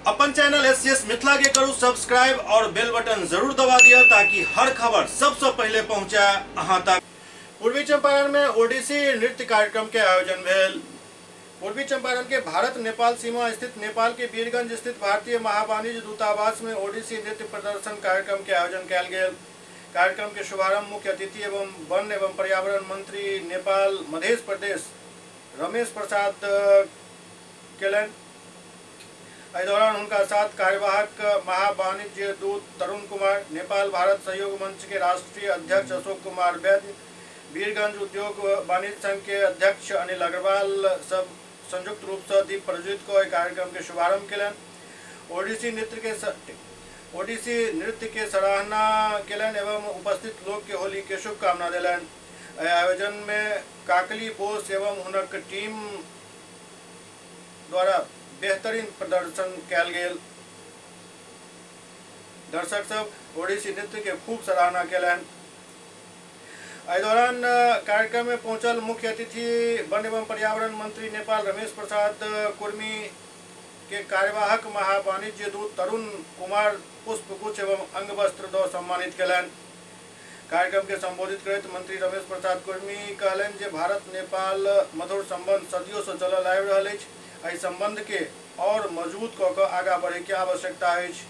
अपन channel SCS Mithila के करू subscribe और बेल बटन जरूर दबा दिया ताकि हर खबर सबसे पहले पहुंचे अहां तक। पूर्वी चंपारण में ओडिसी नृत्य कार्यक्रम के आयोजन भेल। पूर्वी चंपारण के भारत नेपाल सीमा स्थित नेपाल के वीरगंज स्थित भारतीय महावाणिज्य दूतावास में ओडिसी नृत्य प्रदर्शन कार्यक्रम के आयोजन कयल गेल। कार्यक्रम के शुभारंभ मुख्य अतिथि एवं वन एवं पर्यावरण मंत्री नेपाल मध्य प्रदेश रमेश प्रसाद केलन। इस दौरान उनका साथ कार्यवाहक महावाणिज्य दूत तरुण कुमार, नेपाल भारत सहयोग मंच के राष्ट्रीय अध्यक्ष अशोक कुमार वैद्य, वीरगंज उद्योग वाणिज्य संघ के अध्यक्ष अनिल अग्रवाल सब संयुक्त रूप से दीप प्रज्वलित को कार्यक्रम के शुभारंभ केलन। ओडिसी नृत्य के सराहना केलन एवं उपस्थित लोग के होली के शुभकामना दिलन। आयोजन में काकली बोस एवं उनक टीम द्वारा बेहतरीन प्रदर्शन कयल गेल। दर्शक सब ओडिसी नृत्य के खूब सराहना केलन। इस दौरान कार्यक्रम में पहुंचल मुख्य अतिथि वन एवं पर्यावरण मंत्री नेपाल रमेश प्रसाद कुर्मी के कार्यवाहक महावाणिज्य दूत तरुण कुमार पुष्पगुच्छ एवं अंग वस्त्र दो सम्मानित केलन। कार्यक्रम के संबोधित करते मंत्री रमेश प्रसाद कुर्मी कहलन जे भारत नेपाल मधुर संबंध सदियों से चलल आबि रहल अछि। एहि संबंध के और मजबूत कऽ कऽ आगाँ बढ़े के आवश्यकता अछि।